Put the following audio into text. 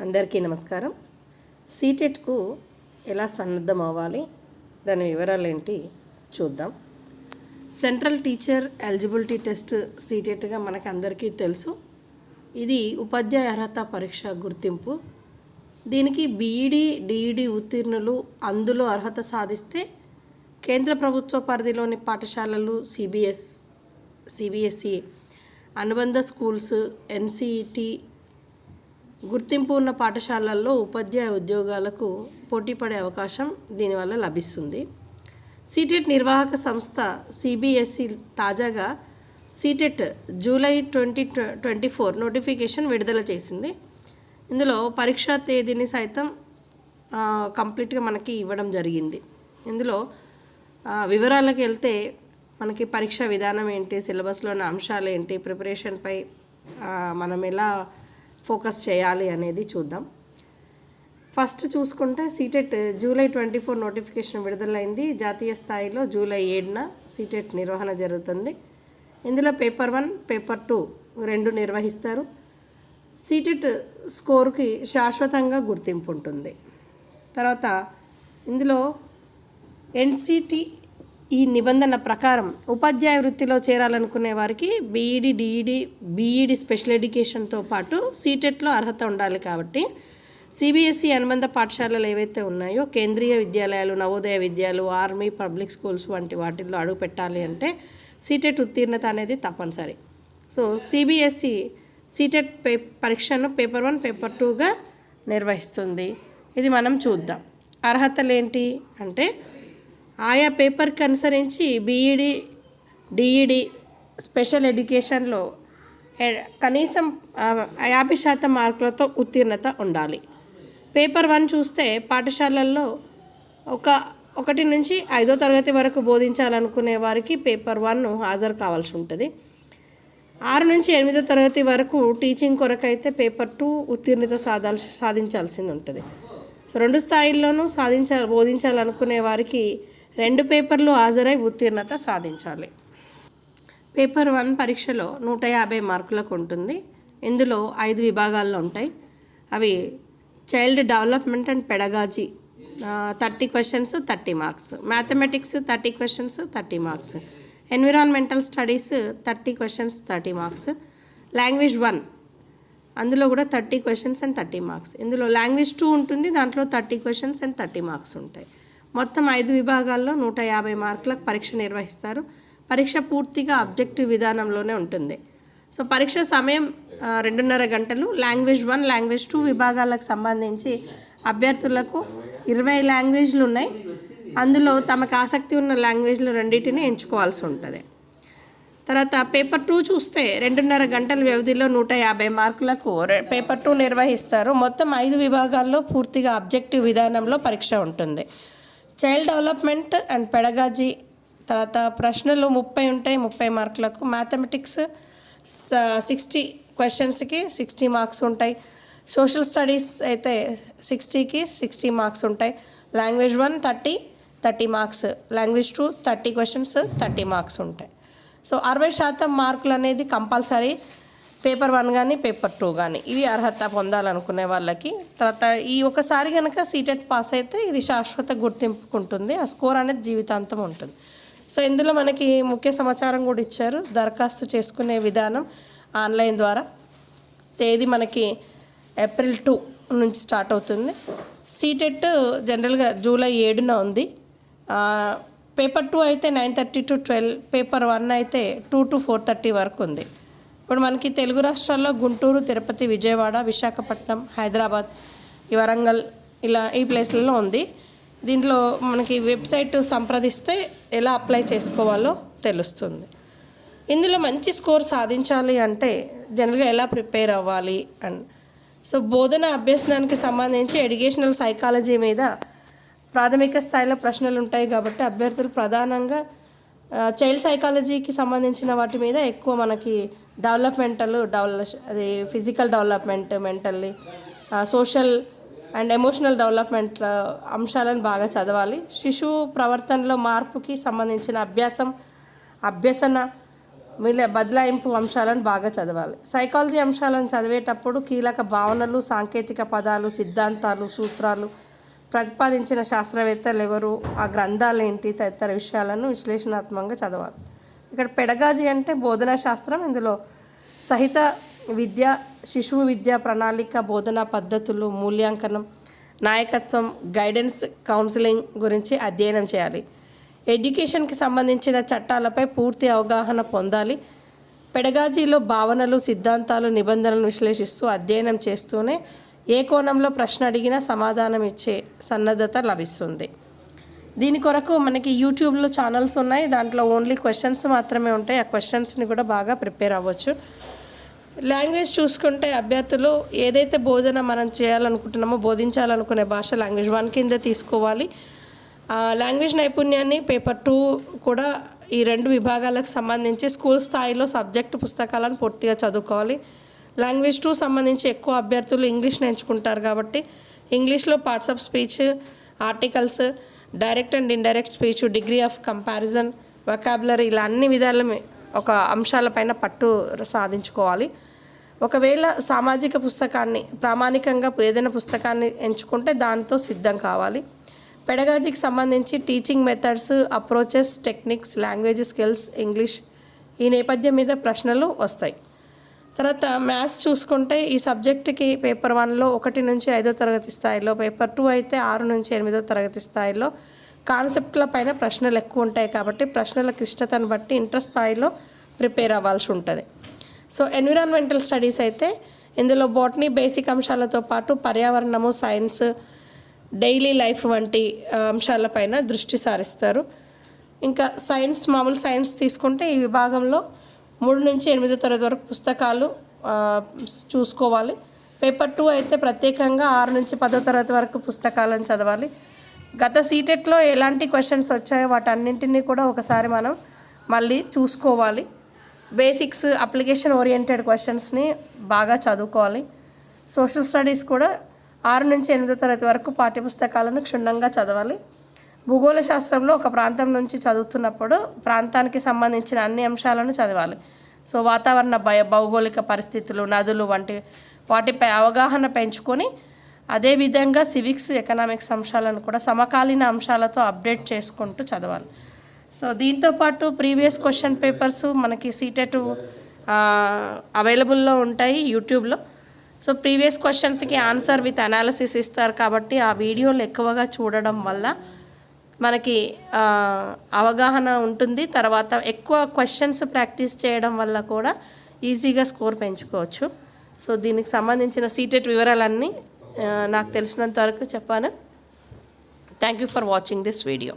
అందరికీ నమస్కారం. సీటెట్కు ఎలా సన్నద్ధం అవ్వాలి, దాని వివరాలు ఏంటి చూద్దాం. సెంట్రల్ టీచర్ ఎలిజిబిలిటీ టెస్ట్ సీటెట్గా మనకు అందరికీ తెలుసు. ఇది ఉపాధ్యాయ అర్హత పరీక్ష గుర్తింపు. దీనికి బీఈడి డిఈడి ఉత్తీర్ణులు అందులో అర్హత సాధిస్తే కేంద్ర ప్రభుత్వ పరిధిలోని పాఠశాలలు, సిబిఎస్ఈ అనుబంధ స్కూల్స్, ఎన్సిఈటి గుర్తింపు ఉన్న పాఠశాలల్లో ఉపాధ్యాయ ఉద్యోగాలకు పోటీపడే అవకాశం దీనివల్ల లభిస్తుంది. సీటెట్ నిర్వాహక సంస్థ సిబిఎస్ఈ తాజాగా సీటెట్ జూలై 2024 నోటిఫికేషన్ విడుదల చేసింది. ఇందులో పరీక్షా తేదీని సైతం కంప్లీట్గా మనకి ఇవ్వడం జరిగింది. ఇందులో వివరాలకు వెళ్తే మనకి పరీక్ష విధానం ఏంటి, సిలబస్లోని అంశాలు ఏంటి, ప్రిపరేషన్పై మనం ఎలా ఫోకస్ చేయాలి అనేది చూద్దాం. ఫస్ట్ చూసుకుంటే సీటెట్ జూలై 24 నోటిఫికేషన్ విడుదలైంది. జాతీయ స్థాయిలో జూలై 7న సీటెట్ నిర్వహణ జరుగుతుంది. ఇందులో పేపర్ 1, పేపర్ 2 రెండు నిర్వహిస్తారు. సీటెట్ స్కోర్కి శాశ్వతంగా గుర్తింపు ఉంటుంది. తర్వాత ఇందులో ఎన్సిటి ఈ నిబంధన ప్రకారం ఉపాధ్యాయ వృత్తిలో చేరాలనుకునే వారికి బీఈడి స్పెషల్ ఎడ్యుకేషన్తో పాటు సీటెట్లో అర్హత ఉండాలి. కాబట్టి సిబిఎస్ఈ అనుబంధ పాఠశాలలు ఏవైతే ఉన్నాయో, కేంద్రీయ విద్యాలయాలు, నవోదయ విద్యాలయాలు, ఆర్మీ, పబ్లిక్ స్కూల్స్ వంటి వాటిల్లో అడుగు పెట్టాలి అంటే సీటెట్ ఉత్తీర్ణత అనేది తప్పనిసరి. సో సిబిఎస్ఈ సీటెట్ పరీక్షను పేపర్ 1, పేపర్ 2గా నిర్వహిస్తుంది. ఇది మనం చూద్దాం. అర్హతలు ఏంటి అంటే ఆయా పేపర్కి అనుసరించి బీఈడి డిఈడి స్పెషల్ ఎడ్యుకేషన్లో కనీసం 50% మార్కులతో ఉత్తీర్ణత ఉండాలి. పేపర్ 1 చూస్తే పాఠశాలల్లో 1 నుంచి 5వ తరగతి వరకు బోధించాలనుకునే వారికి పేపర్ 1 హాజరు కావాల్సి ఉంటుంది. 6 నుంచి 8వ తరగతి వరకు టీచింగ్ కొరకైతే పేపర్ 2 ఉత్తీర్ణత సాధించాల్సింది ఉంటుంది. సో 2 స్థాయిల్లోనూ బోధించాలనుకునే వారికి 2 పేపర్లు హాజరై ఉత్తీర్ణత సాధించాలి. పేపర్ 1 పరీక్షలో 150 మార్కులకు ఉంటుంది. ఇందులో 5 విభాగాల్లో ఉంటాయి. అవి child development and pedagogy 30 questions 30 marks, mathematics 30 questions 30 marks, environmental studies 30 questions 30 marks, language 1 అందులో కూడా 30 క్వశ్చన్స్ అండ్ 30 మార్క్స్. ఇందులో లాంగ్వేజ్ 2 ఉంటుంది, దాంట్లో 30 క్వశ్చన్స్ అండ్ 30 మార్క్స్ ఉంటాయి. మొత్తం 5 విభాగాల్లో 150 మార్కులకు పరీక్ష నిర్వహిస్తారు. పరీక్ష పూర్తిగా అబ్జెక్టివ్ విధానంలోనే ఉంటుంది. సో పరీక్ష సమయం 2.5 గంటలు. లాంగ్వేజ్ 1, లాంగ్వేజ్ 2 విభాగాలకు సంబంధించి అభ్యర్థులకు 20 లాంగ్వేజ్లు ఉన్నాయి. అందులో తమకు ఆసక్తి ఉన్న లాంగ్వేజ్లు 2టిని ఎంచుకోవాల్సి ఉంటుంది. తర్వాత పేపర్ 2 చూస్తే 2.5 గంటల వ్యవధిలో 150 మార్కులకు పేపర్ 2 నిర్వహిస్తారు. మొత్తం 5 విభాగాల్లో పూర్తిగా అబ్జెక్టివ్ విధానంలో పరీక్ష ఉంటుంది. చైల్డ్ డెవలప్మెంట్ అండ్ పెడగాజీ తర్వాత ప్రశ్నలు 30 ఉంటాయి, 30 మార్కులకు. మ్యాథమెటిక్స్ 60 క్వశ్చన్స్కి 60 మార్క్స్ ఉంటాయి. సోషల్ స్టడీస్ అయితే 60కి 60 మార్క్స్ ఉంటాయి. Language 1 30 marks, language 2 30 questions 30 marks ఉంటాయి. సో 60% మార్కులు అనేది కంపల్సరీ పేపర్ 1 కానీ పేపర్ 2 కానీ. ఇవి అర్హత పొందాలనుకునే వాళ్ళకి. తర్వాత ఒకసారి కనుక సీటెట్ పాస్ అయితే ఇది శాశ్వత గుర్తింపుకు ఉంటుంది. ఆ స్కోర్ అనేది జీవితాంతం ఉంటుంది. సో ఇందులో మనకి ముఖ్య సమాచారం కూడా ఇచ్చారు. దరఖాస్తు చేసుకునే విధానం ఆన్లైన్ ద్వారా. తేదీ మనకి ఏప్రిల్ 2 నుంచి స్టార్ట్ అవుతుంది. సీటెట్ జనరల్గా జూలై 7న ఉంది. పేపర్ 2 అయితే 9:30 to 12, పేపర్ 1 అయితే 2 to 4:30 వరకు ఉంది. ఇప్పుడు మనకి తెలుగు రాష్ట్రాల్లో గుంటూరు, తిరుపతి, విజయవాడ, విశాఖపట్నం, హైదరాబాద్, వరంగల్ ఇలా ఈ ప్లేస్లలో ఉంది. దీంట్లో మనకి వెబ్సైట్ సంప్రదిస్తే ఎలా అప్లై చేసుకోవాలో తెలుస్తుంది. ఇందులో మంచి స్కోర్ సాధించాలి అంటే జనరల్గా ఎలా ప్రిపేర్ అవ్వాలి సో బోధన అభ్యసనానికి సంబంధించి ఎడ్యుకేషనల్ సైకాలజీ మీద ప్రాథమిక స్థాయిలో ప్రశ్నలు ఉంటాయి. కాబట్టి అభ్యర్థులు ప్రధానంగా చైల్డ్ సైకాలజీకి సంబంధించిన వాటి మీద ఎక్కువ మనకి అది physical development, mentally, social and emotional development అంశాలను బాగా చదవాలి. శిశువు ప్రవర్తనలో మార్పుకి సంబంధించిన అభ్యసన బదలాయింపు అంశాలను బాగా చదవాలి. సైకాలజీ అంశాలను చదివేటప్పుడు కీలక భావనలు, సాంకేతిక పదాలు, సిద్ధాంతాలు, సూత్రాలు, ప్రతిపాదించిన శాస్త్రవేత్తలు ఎవరు, ఆ గ్రంథాలు ఏంటి తదితర విషయాలను విశ్లేషణాత్మకంగా చదవాలి. ఇక్కడ పెడగాజీ అంటే బోధనా శాస్త్రం. ఇందులో సహిత విద్య, శిశువు విద్య, ప్రణాళిక, బోధనా పద్ధతులు, మూల్యాంకనం, నాయకత్వం, గైడెన్స్, కౌన్సిలింగ్ గురించి అధ్యయనం చేయాలి. ఎడ్యుకేషన్కి సంబంధించిన చట్టాలపై పూర్తి అవగాహన పొందాలి. పెడగాజీలో భావనలు, సిద్ధాంతాలు, నిబంధనలను విశ్లేషిస్తూ అధ్యయనం చేస్తూనే ఏ కోణంలో ప్రశ్న అడిగినా సమాధానం ఇచ్చే సన్నద్ధత లభిస్తుంది. దీని కొరకు మనకి యూట్యూబ్లో ఛానల్స్ ఉన్నాయి. దాంట్లో ఓన్లీ క్వశ్చన్స్ మాత్రమే ఉంటాయి. ఆ క్వశ్చన్స్ని కూడా బాగా ప్రిపేర్ అవ్వచ్చు. లాంగ్వేజ్ చూసుకుంటే అభ్యర్థులు ఏదైతే బోధన మనం చేయాలనుకుంటున్నామో, బోధించాలనుకునే భాష లాంగ్వేజ్ 1 కింద తీసుకోవాలి. లాంగ్వేజ్ నైపుణ్యాన్ని పేపర్ 2 కూడా ఈ 2 విభాగాలకు సంబంధించి స్కూల్ స్థాయిలో సబ్జెక్టు పుస్తకాలను పూర్తిగా చదువుకోవాలి. లాంగ్వేజ్ 2 సంబంధించి ఎక్కువ అభ్యర్థులు ఇంగ్లీష్ని ఎంచుకుంటారు కాబట్టి ఇంగ్లీష్లో parts of speech, articles, direct and indirect speech, degree of comparison, vocabulary ఇలా అన్ని విధాల ఒక అంశాలపైన పట్టు సాధించుకోవాలి. ఒకవేళ సామాజిక పుస్తకాన్ని ప్రామాణికంగా ఏదైనా పుస్తకాన్ని ఎంచుకుంటే దాంతో సిద్ధం కావాలి. పెడగాజీకి సంబంధించి teaching methods, approaches, techniques, language skills, English ఈ నేపథ్యం మీద ప్రశ్నలు వస్తాయి. తర్వాత మ్యాథ్స్ చూసుకుంటే ఈ సబ్జెక్టుకి పేపర్ 1లో 1 నుంచి 5వ తరగతి స్థాయిలో, పేపర్ 2 అయితే 6 నుంచి 8వ తరగతి స్థాయిలో కాన్సెప్ట్ల పైన ప్రశ్నలు ఎక్కువ ఉంటాయి కాబట్టి ప్రశ్నల క్లిష్టతను బట్టి ఇంటర్ స్థాయిలో ప్రిపేర్ అవ్వాల్సి ఉంటుంది. సో ఎన్విరాన్మెంటల్ స్టడీస్ అయితే ఇందులో బాటనీ బేసిక్ అంశాలతో పాటు పర్యావరణము, సైన్స్, డైలీ లైఫ్ వంటి అంశాలపైన దృష్టి సారిస్తారు. ఇంకా సైన్స్, మామూలు సైన్స్ తీసుకుంటే ఈ విభాగంలో 3 నుంచి 8వ తరగతి వరకు పుస్తకాలు చూసుకోవాలి. పేపర్ 2 అయితే ప్రత్యేకంగా 6 నుంచి 10వ తరగతి వరకు పుస్తకాలను చదవాలి. గత సీటెట్లో ఎలాంటి క్వశ్చన్స్ వచ్చాయో వాటన్నింటినీ కూడా ఒకసారి మనం మళ్ళీ చూసుకోవాలి. బేసిక్స్, అప్లికేషన్ ఓరియంటెడ్ క్వశ్చన్స్ని బాగా చదువుకోవాలి. సోషల్ స్టడీస్ కూడా 6 నుంచి 8వ తరగతి వరకు పాఠ్యపుస్తకాలను క్షుణ్ణంగా చదవాలి. భూగోళ శాస్త్రంలో ఒక ప్రాంతం నుంచి చదువుతున్నప్పుడు ప్రాంతానికి సంబంధించిన అన్ని అంశాలను చదవాలి. సో వాతావరణ భౌగోళిక పరిస్థితులు, నదులు వంటి వాటిపై అవగాహన పెంచుకొని అదేవిధంగా సివిక్స్, ఎకనామిక్స్ అంశాలను కూడా సమకాలీన అంశాలతో అప్డేట్ చేసుకుంటూ చదవాలి. సో దీంతోపాటు ప్రీవియస్ క్వశ్చన్ పేపర్స్ మనకి సీటెట్ అవైలబుల్లో ఉంటాయి యూట్యూబ్లో. సో ప్రీవియస్ క్వశ్చన్స్కి ఆన్సర్ విత్ అనాలిసిస్ ఇస్తారు కాబట్టి ఆ వీడియోలు ఎక్కువగా చూడడం వల్ల మనకి అవగాహన ఉంటుంది. తర్వాత ఎక్కువ క్వశ్చన్స్ ప్రాక్టీస్ చేయడం వల్ల కూడా ఈజీగా స్కోర్ పెంచుకోవచ్చు. సో దీనికి సంబంధించిన సీటెట్ వివరాలన్నీ నాకు తెలిసినంత వరకు చెప్పాను. Thank you for watching this video.